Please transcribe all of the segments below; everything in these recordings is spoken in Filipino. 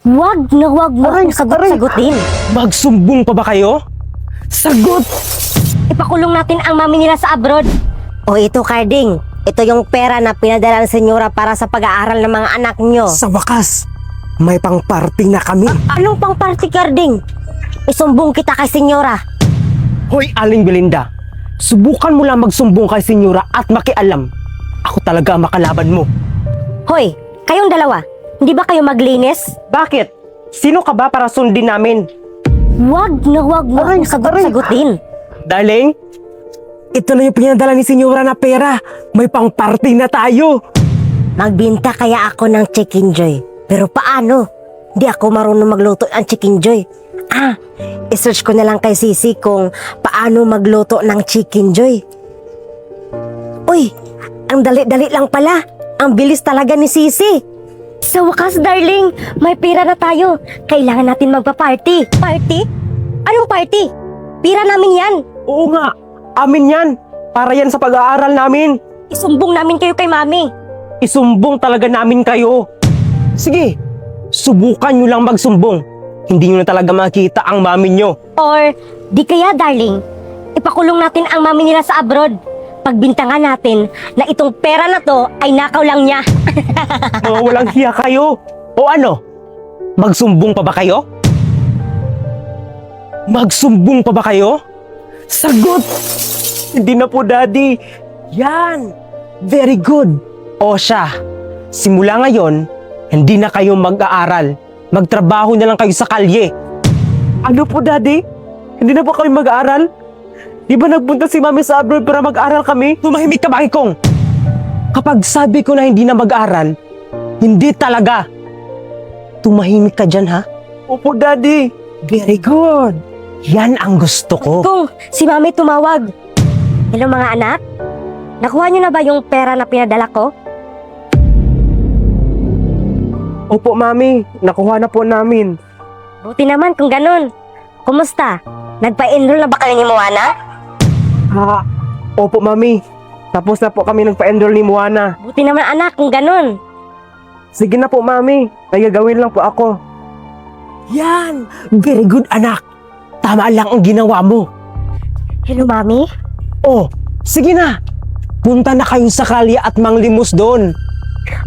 Wag na wag mo akong sagot-sagutin. Magsumbong pa ba kayo? Sagot! Ipakulong natin ang mami nila sa abroad. O ito, Carding. Ito yung pera na pinadala ng senyora para sa pag-aaral ng mga anak nyo. Sa wakas, may pang-party na kami. Anong pang party, Carding? Isumbong kita kay senyora. Hoy, Aling Belinda. Subukan mo lang magsumbong kay senyora at makialam. Ako talaga ang makalaban mo. Hoy, kayong dalawa, hindi ba kayo maglinis? Bakit? Sino ka ba para sundin namin? Wag na wag mo akong sagot-sagutin. Darling, ito na yung pinadala ni senyora na pera. May pang-party na tayo. Magbinta kaya ako ng Chicken Joy. Pero paano? Di ako marunong magluto ng Chicken Joy. I-search ko na lang kay Sisi kung paano magluto ng Chicken Joy. Uy, ang dali-dali lang pala. Ang bilis talaga ni Sisi. Sa wakas, darling, may pera na tayo. Kailangan natin magpa-party. Party? Anong party? Pira namin yan. Oo nga, amin yan. Para yan sa pag-aaral namin. Isumbong namin kayo kay mami. Isumbong talaga namin kayo. Sige, subukan nyo lang magsumbong. Hindi nyo na talaga makita ang mami nyo. Or, di kaya, darling, ipakulong natin ang mami nila sa abroad. Pagbintangan natin na itong pera na to ay nakaw lang niya. Mga walang hiya kayo. O ano? Magsumbong pa ba kayo? Magsumbong pa ba kayo? Sagot! Hindi na po, Daddy. Yan! Very good. O siya, simula ngayon, hindi na kayo mag-aaral. Magtrabaho na lang kayo sa kalye. Ano po, Daddy? Hindi na po kami mag-aaral? Di ba nagpunta si Mami sa abroad para mag-aral kami? Tumahimik ka ba, Kong? Kapag sabi ko na hindi na mag-aral, hindi talaga. Tumahimik ka dyan, ha? Opo, Daddy. Very good. Yan ang gusto ko. Kung si mami tumawag. Hello mga anak? Nakuha niyo na ba yung pera na pinadala ko? Opo, Mami. Nakuha na po namin. Buti naman kung ganun. Kumusta? Nagpa-enroll na ba kayo ni Moana? Opo, Mami. Tapos na po kami nagpa-enroll ni Moana. Buti naman anak kung ganun. Sige na po, Mami. Nagagawin lang po ako. Yan! Very good, anak. Tama lang ang ginawa mo. Hello mami? Oh, sige na. Punta na kayo sa kalye at manglimos doon.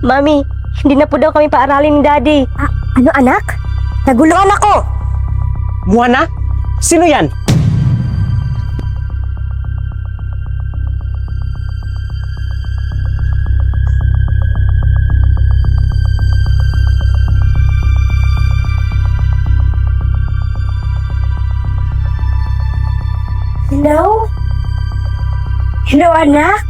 Mami, hindi na po daw kami paaralin ni Daddy. Ano anak? Naguluhan ako! Moana? Sino yan? Hello? Hello anak?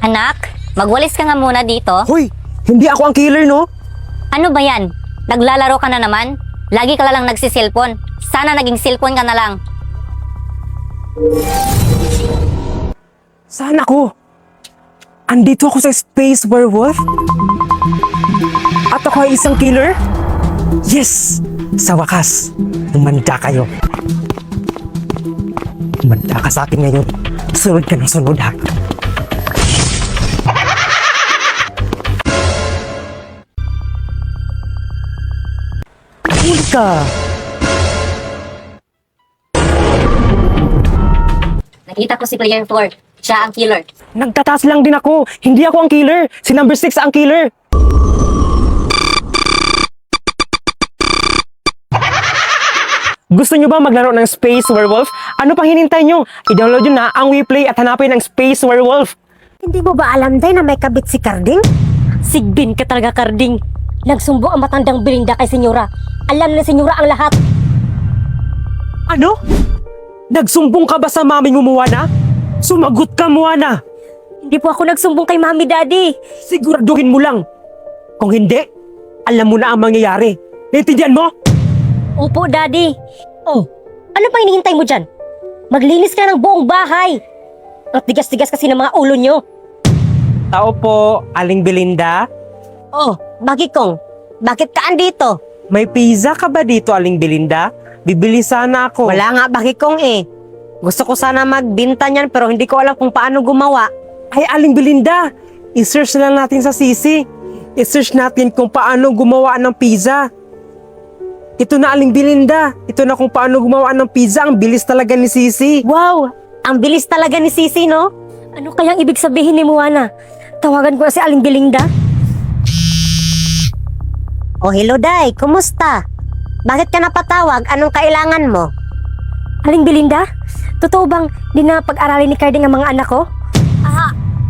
Anak, magwalis ka nga muna dito. Hoy, hindi ako ang killer, no? Ano ba yan? Naglalaro ka na naman? Lagi ka lang nagsisilpon. Sana naging silpon ka na lang. Saan ako? Andito ako sa Space Werewolf? At ako ay isang killer? Yes! Sa wakas, umanda kayo. Umanda ka sa akin ngayon. Sunod ka ng sunod, ha? Huli ka! Nakita ko si Player 4. Siya ang killer. Nagtataas lang din ako. Hindi ako ang killer. Si number 6 ang killer. Gusto nyo ba maglaro ng Space Werewolf? Ano pang hinintay nyo? I-download nyo na ang WePlay at hanapin ang Space Werewolf. Hindi mo ba alam day na may kabit si Carding? Sigbin ka talaga, Carding. Nagsumbong ang matandang Belinda kay senyora. Alam na senyora ang lahat. Ano? Nagsumbong ka ba sa mami mo, Moana? Sumagot ka, Moana! Hindi po ako nagsumbong kay Mami, Daddy. Siguraduhin mo lang. Kung hindi, alam mo na ang mangyayari. Naintindihan mo? Opo, Daddy. Oh, ano pa hinihintay mo dyan? Maglinis ka ng buong bahay. Ang tigas-tigas kasi ng mga ulo nyo. Tao po, Aling Belinda. Oh, bakit kong? Bakit ka andito? May pizza ka ba dito, Aling Belinda? Bibili sana ako. Wala nga Bakikong eh. Gusto ko sana magbinta niyan pero hindi ko alam kung paano gumawa. Ay, Aling Belinda, i-search na lang natin sa Sisi. I-search natin kung paano gumawa ng pizza. Ito na, Aling Belinda. Ito na kung paano gumawa ng pizza. Ang bilis talaga ni Sisi. Wow! Ang bilis talaga ni Sisi, no? Ano kayang ibig sabihin ni Moana? Tawagan ko na si Aling Belinda. Oh, hello Day. Kumusta? Bakit ka napatawag? Anong kailangan mo? Aling Belinda? Totoo bang di na pag-aralin ni Carding ang mga anak ko?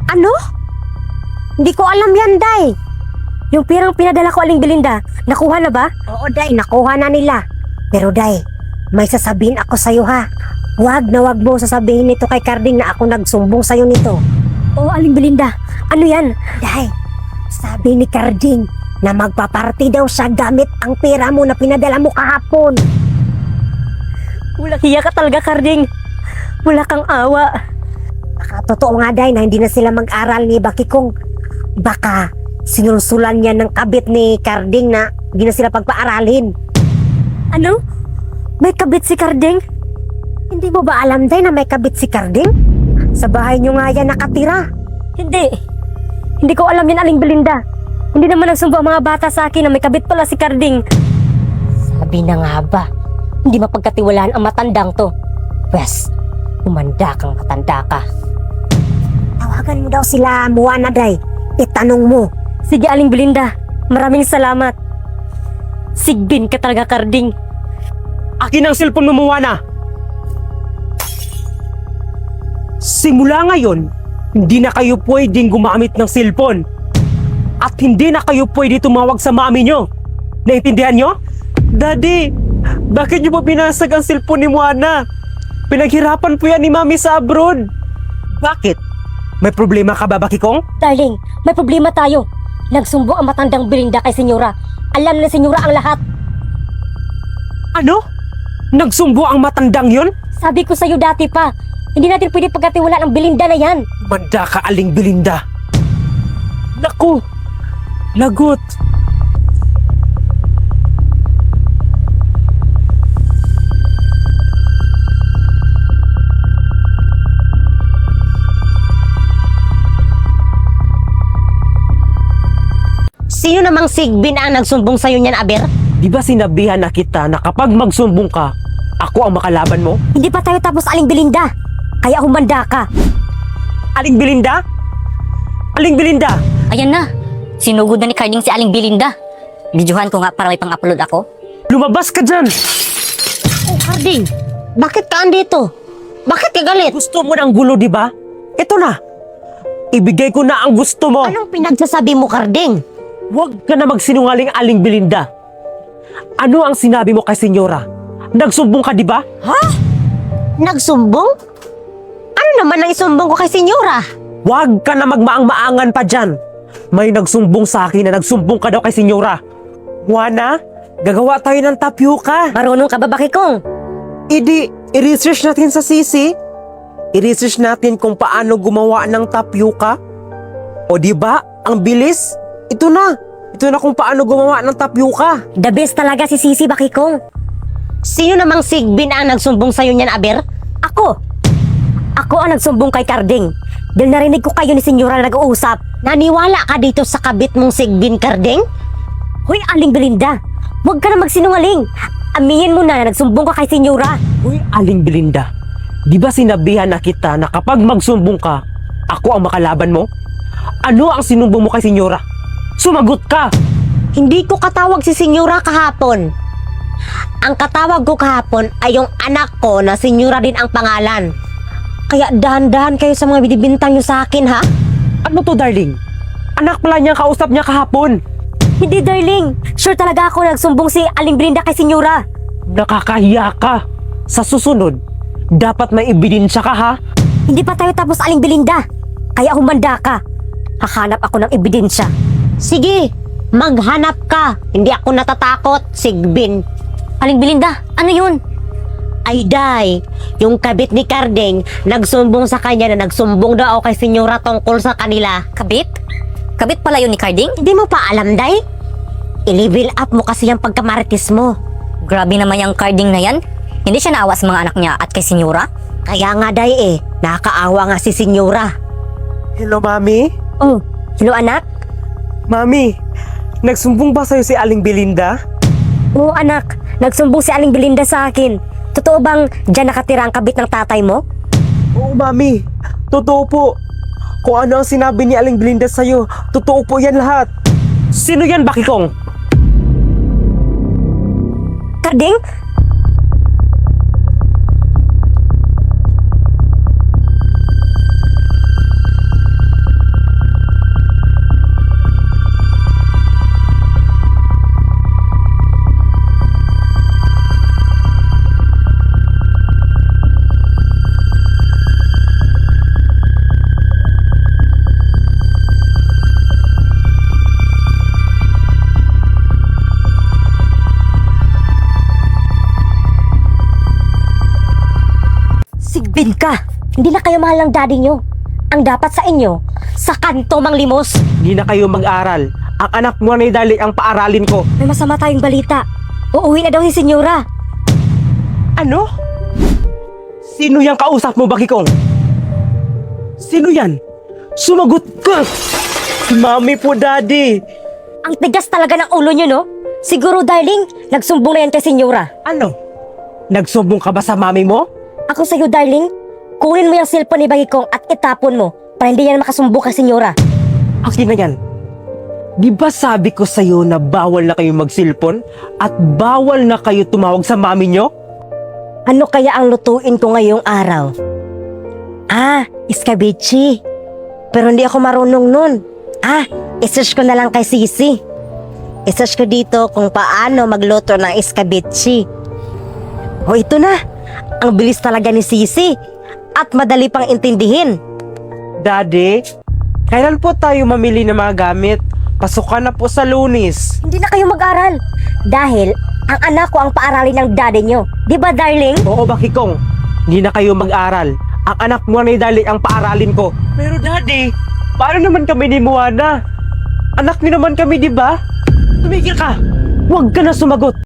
Ano? Hindi ko alam yan, Day. Yung pirang pinadala ko, Aling Belinda, nakuha na ba? Oo, Day. Nakuha na nila. Pero, Day, may sasabihin ako sa'yo, ha? Wag na wag mo sasabihin nito kay Carding na ako nagsumbong sa'yo nito. Oo, Aling Belinda. Ano yan? Day, sabi ni Carding na magpaparty daw siya gamit ang pera mo na pinadala mo kahapon. Wala hiya ka talaga, Carding. Wala kang awa. Baka totoo nga, Day, na hindi na sila mag-aral ni Bakikong. Baka sinulsulan niya ng kabit ni Carding na hindi na sila pagpaaralin. Ano? May kabit si Carding? Hindi mo ba alam, Day, na may kabit si Carding? Sa bahay niyo nga yan nakatira. Hindi. Hindi ko alam yan, Aling Belinda. Hindi naman nagsumbo ang mga bata sa akin na may kabit pala si Carding. Sabi na nga ba, hindi mapagkatiwalaan ang matandang to. Pwes, umanda kang matanda ka. Tawagan mo daw sila, Moana, Day. Itanong mo. Sige, Aling Belinda. Maraming salamat. Sigbin ka talaga, Carding. Akin ang cellphone mo, Moana. Simula ngayon, hindi na kayo pwedeng gumamit ng cellphone. At hindi na kayo pwede tumawag sa mami nyo. Naintindihan nyo? Daddy, bakit nyo pa pinasag ang cellphone ni Moana? Pinaghirapan po yan ni mami sa abroad. Bakit? May problema ka ba, Bakikong? Darling, may problema tayo. Nagsumbong ang matandang Belinda kay Senyora. Alam na Senyora ang lahat. Ano? Nagsumbo ang matandang yon? Sabi ko sa'yo dati pa, hindi natin pwede pagkatiwalaan ang Belinda na yan. Manda ka, Aling Belinda. Naku! Lagot! Sino namang Sigbin ang nagsumbong sa'yo niyan, Aber? Di ba sinabihan na kita na kapag magsumbong ka, ako ang makalaban mo? Hindi pa tayo tapos, Aling Belinda. Kaya humanda ka. Aling Belinda? Aling Belinda! Ayan na. Sinugod na ni Carding si Aling Belinda. Videohan ko nga para may pang-upload ako. Lumabas ka dyan! Oh, Carding, bakit ka andito? Bakit ka galit? Gusto mo ng gulo, di ba? Ito na! Ibigay ko na ang gusto mo! Anong pinagsasabi mo, Carding? Huwag ka na magsinungaling, Aling Belinda. Ano ang sinabi mo kay Senyora? Nagsumbong ka, di ba? Nagsumbong? Ano naman ang isumbong ko kay Senyora? Huwag ka na magmaang-maangan pa dyan. May nagsumbong sa akin na nagsumbong ka daw kay Senyora. Juana, gagawa tayo ng tapioca. Marunong ka ba, Bakikong? I-research natin sa Sisi. I-research natin kung paano gumawa ng tapioca. O di ba? Ang bilis. Ito na kung paano gumawa ng tapioca. The best talaga si Sisi, Bakikong. Sino namang Sigbin ang nagsumbong sa'yo niyan, Aber? Ako. Ako ang nagsumbong kay Carding. Dahil narinig ko kayo ni Senyora na nag-uusap. Naniwala ka dito sa kabit mong Sigbin, Carding? Hoy, Aling Belinda. Huwag ka na magsinungaling. Aminin mo na nagsumbong ka kay Senyora. Uy, Aling Belinda. Di ba sinabihan na kita na kapag magsumbong ka, ako ang makalaban mo? Ano ang sinumbong mo kay Senyora? Sumagot ka! Hindi ko katawag si Senyora kahapon. Ang katawag ko kahapon ay yung anak ko na Senyora din ang pangalan. Kaya dahan-dahan kayo sa mga binibintang nyo sa akin, ha? Ano to, darling? Anak pala niya kausap niya kahapon. Hindi, darling. Sure talaga ako nagsumbong si Aling Belinda kay Senyora. Nakakahiya ka. Sa susunod, dapat may ebidensya ka, ha? Hindi pa tayo tapos, Aling Belinda. Kaya humanda ka. Hahanap ako ng ebidensya. Sige, maghanap ka. Hindi ako natatakot, Sigbin. Aling Belinda, ano yun? Ay, Day, yung kabit ni Carding, nagsumbong sa kanya na nagsumbong daw kay Senyora tungkol sa kanila. Kabit? Kabit pala yun ni Carding? Hindi mo pa alam, Day? I-level up mo kasi yung pagkamarites mo. Grabe naman yung carding na yan. Hindi siya naawa sa mga anak niya at kay Senyora? Kaya nga day nakakaawa nga si Senyora. Hello, Mami? Oh, hello anak? Mami, nagsumbong ba sa'yo si Aling Belinda? Oo anak, nagsumbong si Aling Belinda sa akin. Totoo bang dyan nakatira ang kabit ng tatay mo? Oo, Mami. Totoo po. Kung ano ang sinabi ni Aling Belinda sa'yo, totoo po yan lahat. Sino yan, Bakikong? Karding? Sigbin ka! Hindi na kayo mahal ng daddy nyo. Ang dapat sa inyo, sa kanto mang limos. Hindi na kayo mag-aral. Ang anak mo na dali ang paaralin ko. May masama tayong balita. Uuwi na daw si Senyora. Ano? Sino yung kausap mo, Bakikong? Sino yan? Sumagot ka! Si Mami po, Daddy. Ang tigas talaga ng ulo nyo, no? Siguro, darling, nagsumbong na yan kay Senyora. Ano? Nagsumbong ka ba sa mami mo? Ako sa'yo, darling, kunin mo yung cellphone ni Bagikong at itapon mo para hindi yan makasumbong kay Senyora. Akin na yan. Di ba sabi ko sa'yo na bawal na kayo magsilpon at bawal na kayo tumawag sa mami nyo? Ano kaya ang lutuin ko ngayong araw? Iskabichi. Pero hindi ako marunong nun. I-search ko na lang kay Sisi. I-search ko dito kung paano magluto ng iskabichi. O ito na. Ang bilis talaga ni Sisi. At madali pang intindihin. Daddy, kailan po tayo mamili ng mga gamit? Pasukan na po sa Lunes. Hindi na kayo mag-aral. Dahil ang anak ko ang paaralin ng daddy nyo. Di ba, darling? Oo, Bakikong. Hindi na kayo mag-aral. Ang anak mo na dali ang paaralin ko. Pero Daddy, paano naman kami ni Moana? Anak niyo naman kami, di ba? Tumigil ka! Huwag ka na sumagot!